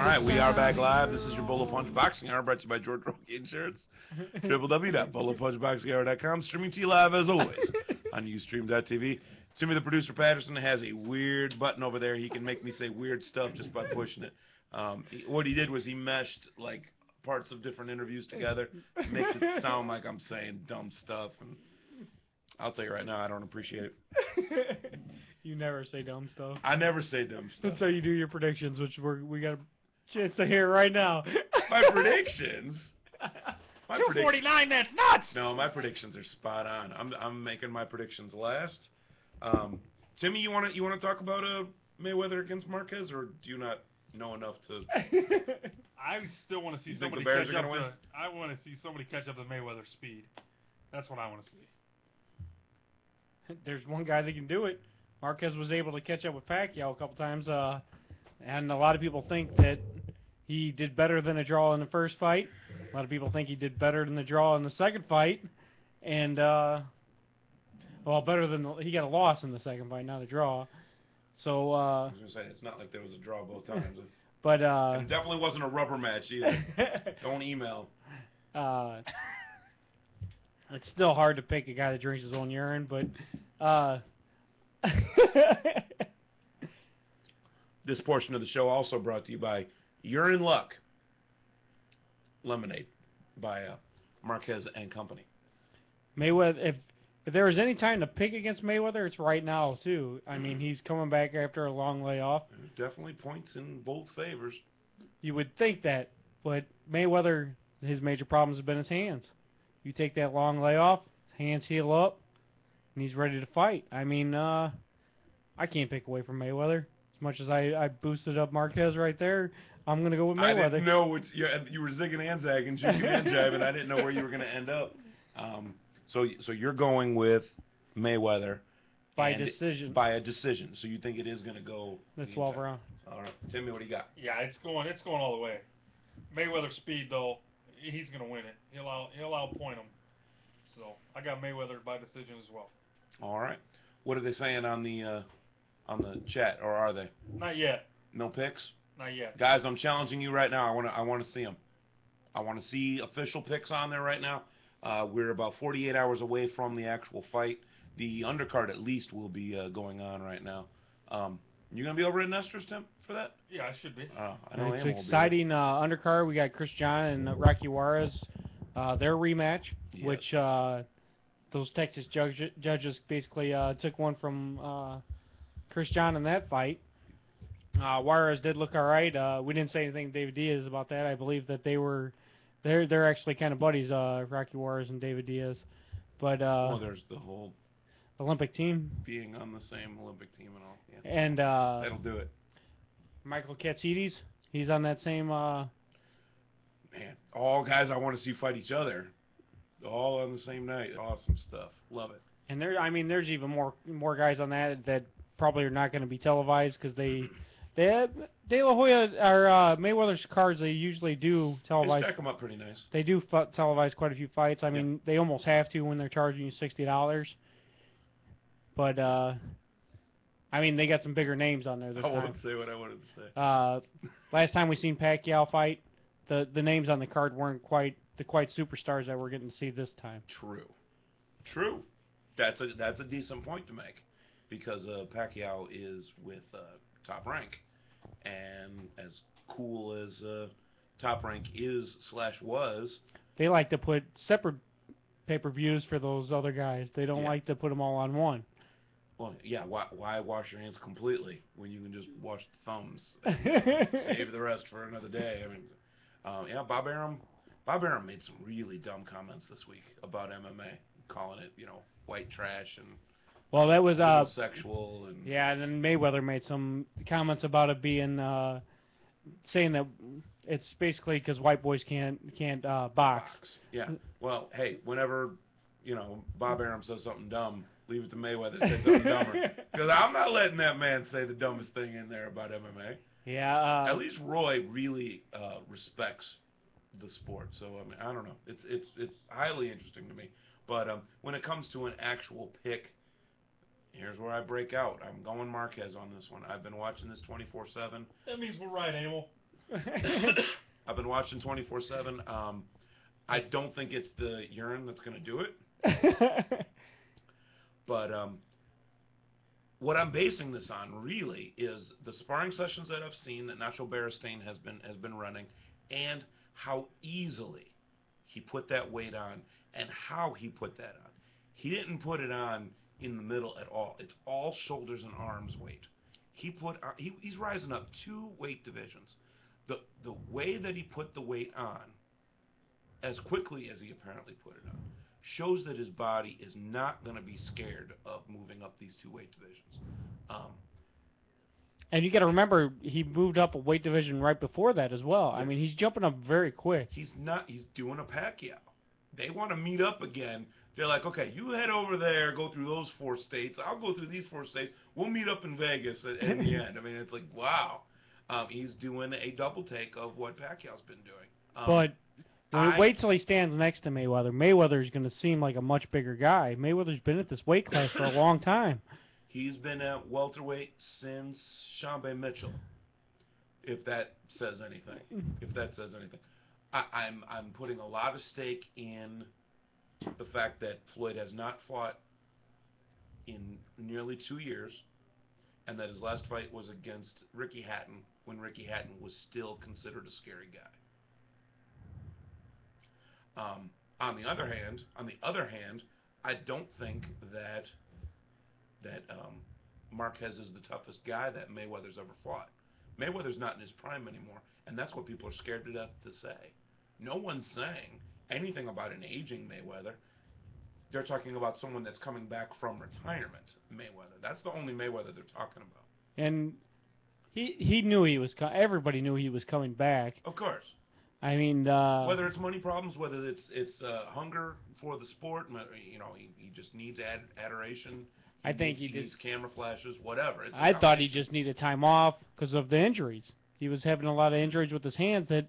right, we are back live. This is your Bolo Punch Boxing Hour, brought to you by George Rocky Insurance. www.bolopunchboxinghour.com. Streaming to you live, as always, on Ustream.tv. Timmy, the producer, Patterson, has a weird button over there. He can make me say weird stuff just by pushing it. What he did was he meshed, like, parts of different interviews together. Makes it sound like I'm saying dumb stuff. And I'll tell you right now, I don't appreciate it. You never say dumb stuff. I never say dumb stuff. That's how you do your predictions, which we got a chance to hear right now. My predictions? 249, that's nuts! No, my predictions are spot on. I'm making my predictions last. Timmy, you want to talk about Mayweather against Marquez, or do you not know enough to? I still want to see somebody catch up to. I want to see somebody catch up to Mayweather's speed. That's what I want to see. There's one guy that can do it. Marquez was able to catch up with Pacquiao a couple times, and a lot of people think that he did better than a draw in the first fight. A lot of people think he did better than the draw in the second fight, and better than he got a loss in the second fight, not a draw. So I was gonna say it's not like there was a draw both times, but and it definitely wasn't a rubber match either. Don't email. It's still hard to pick a guy that drinks his own urine, but. This portion of the show also brought to you by Urine Luck Lemonade by Marquez and Company. Mayweather, if there was any time to pick against Mayweather, it's right now too. I mean, he's coming back after a long layoff. There's definitely points in both favors. You would think that, but Mayweather, his major problems have been his hands. You take that long layoff, his hands heal up, and he's ready to fight. I mean, I can't pick away from Mayweather. As much as I boosted up Marquez right there, I'm going to go with Mayweather. I didn't know you were zigging and zagging, jigging and jiving. I didn't know where you were going to end up. So you're going with Mayweather. By decision. By a decision. So you think it is going to go the 12 round. All right. Timmy, what do you got? Yeah, it's going all the way. Mayweather's speed, though, he's going to win it. He'll outpoint him. So I got Mayweather by decision as well. All right. What are they saying on the chat, or are they? Not yet. No picks? Not yet. Guys, I'm challenging you right now. I want to see them. I want to see official picks on there right now. We're about 48 hours away from the actual fight. The undercard at least will be going on right now. You gonna be over at Nestor's, Tim, for that? Yeah, I should be. I know it's exciting undercard. We got Chris John and Rocky Juarez, their rematch, yes. Which those Texas judges basically took one from Chris John in that fight. Juarez did look all right. We didn't say anything to David Diaz about that. I believe that they're actually kind of buddies, Rocky Juarez and David Diaz. But well, there's the whole Olympic team being on the same Olympic team and all. Yeah. And that'll do it. Michael Katsidis, he's on that same. Man, all guys I want to see fight each other, all on the same night. Awesome stuff. Love it. And there's even more guys on that probably are not going to be televised because they have De La Hoya or Mayweather's cards. They usually do televise. They stack them up pretty nice. They do televise quite a few fights. I mean, they almost have to when they're charging you $60. But I mean, they got some bigger names on there this time. I wouldn't say what I wanted to say. Last time we seen Pacquiao fight, the names on the card weren't quite the superstars that we're getting to see this time. True. That's a decent point to make, because Pacquiao is with Top Rank, and as cool as Top Rank was, they like to put separate pay-per-views for those other guys. They don't like to put them all on one. Well, yeah. Why wash your hands completely when you can just wash the thumbs? Save the rest for another day. I mean, yeah. Bob Arum made some really dumb comments this week about MMA, calling it, white trash and. Well, that was sexual and. Yeah, and then Mayweather made some comments about it being saying that it's basically because white boys can't box. Yeah. Well, hey, whenever Bob Arum says something dumb, leave it to Mayweather to say something dumber, because I'm not letting that man say the dumbest thing in there about MMA. Yeah. At least Roy really respects the sport, so I mean, I don't know. It's highly interesting to me, but when it comes to an actual pick, here's where I break out. I'm going Marquez on this one. I've been watching this 24/7. That means we're right, Emil. I've been watching 24/7. I don't think it's the urine that's going to do it. But what I'm basing this on really is the sparring sessions that I've seen that Nacho Beristain has been running, and how easily he put that weight on, and how he put that on. He didn't put it on in the middle at all. It's all shoulders and arms weight. He's rising up 2 weight divisions. The way that he put the weight on, as quickly as he apparently put it on, shows that his body is not going to be scared of moving up these 2 weight divisions. And you got to remember, he moved up a weight division right before that as well. Yeah. I mean, he's jumping up very quick. He's doing a Pacquiao. They want to meet up again. They're like, okay, you head over there, go through those 4 states. I'll go through these 4 states. We'll meet up in Vegas in the end. I mean, it's like, wow. He's doing a double take of what Pacquiao's been doing. But wait till he stands next to Mayweather. Mayweather's going to seem like a much bigger guy. Mayweather's been at this weight class for a long time. He's been at welterweight since Shambe Mitchell, if that says anything. I'm putting a lot of stake in the fact that Floyd has not fought in nearly 2 years, and that his last fight was against Ricky Hatton when Ricky Hatton was still considered a scary guy. On the other hand, I don't think that Marquez is the toughest guy that Mayweather's ever fought. Mayweather's not in his prime anymore, and that's what people are scared to death to say. No one's saying anything about an aging Mayweather. They're talking about someone that's coming back from retirement, Mayweather. That's the only Mayweather they're talking about. And he knew he was. Everybody knew he was coming back. Of course. I mean, whether it's money problems, whether it's hunger for the sport, you know, he just needs adoration. I think he needs camera flashes, whatever. I thought he just needed time off because of the injuries. He was having a lot of injuries with his hands that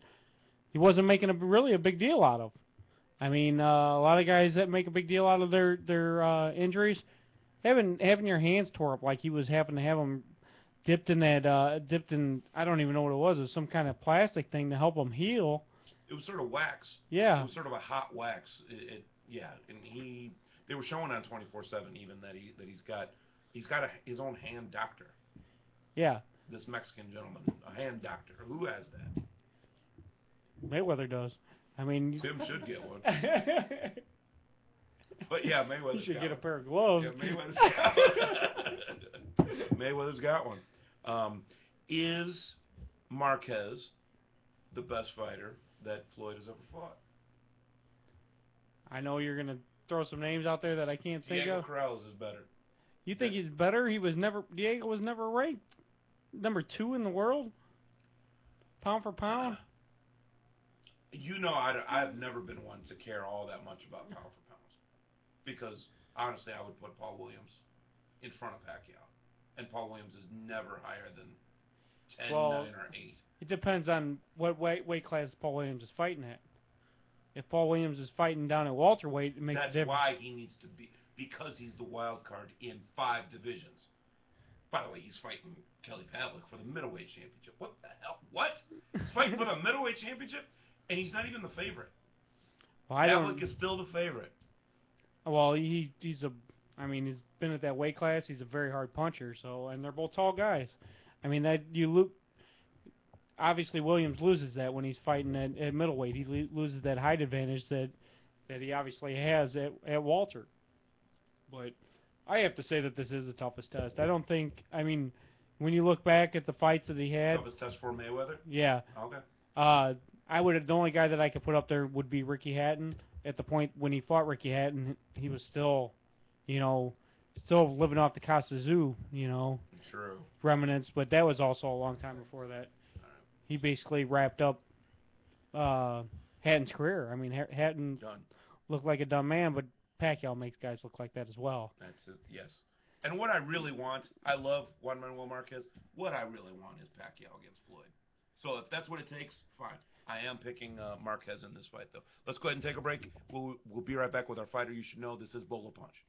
he wasn't making really a big deal out of. I mean, a lot of guys that make a big deal out of their injuries, having your hands tore up like he was having to have them dipped in I don't even know what it was. It was some kind of plastic thing to help him heal. It was sort of wax. Yeah. It was sort of a hot wax. Yeah, and they were showing on 24/7 even that he's got his own hand doctor. Yeah. This Mexican gentleman, a hand doctor. Who has that? Mayweather does. I mean, Tim should get one. But yeah, Mayweather. He should get a pair of gloves. Yeah, Mayweather's got one. Is Marquez the best fighter that Floyd has ever fought? I know you're gonna throw some names out there that I can't think Diego of. Corrales is better. You think he's better? Diego was never ranked number 2 in the world, pound for pound. You know, I've never been one to care all that much about pound for pounds, because honestly, I would put Paul Williams in front of Pacquiao, and Paul Williams is never higher than 10, 9, or 8. It depends on what weight class Paul Williams is fighting at. If Paul Williams is fighting down at welterweight, it makes a difference. That's why he needs to be, because he's the wild card in 5 divisions. By the way, he's fighting Kelly Pavlik for the middleweight championship. What the hell? What? He's fighting for the middleweight championship, and he's not even the favorite. Well, Pavlik is still the favorite. Well, he's been at that weight class. He's a very hard puncher. So, and they're both tall guys. I mean, obviously Williams loses that when he's fighting at middleweight. He loses that height advantage that he obviously has at welter. But I have to say that this is the toughest test. I don't think. I mean, when you look back at the fights that he had, Toughest test for Mayweather. Yeah. Okay. The only guy that I could put up there would be Ricky Hatton. At the point when he fought Ricky Hatton, he was still living off the Casa Zoo, True. remnants. But that was also a long time before that. He basically wrapped up Hatton's career. I mean, Hatton looked like a dumb man, but Pacquiao makes guys look like that as well. That's it. Yes. And what I really want, I love Juan Manuel Marquez. What I really want is Pacquiao against Floyd. So if that's what it takes, fine. I am picking Marquez in this fight, though. Let's go ahead and take a break. We'll be right back with our fighter you should know. This is Bolo Punch.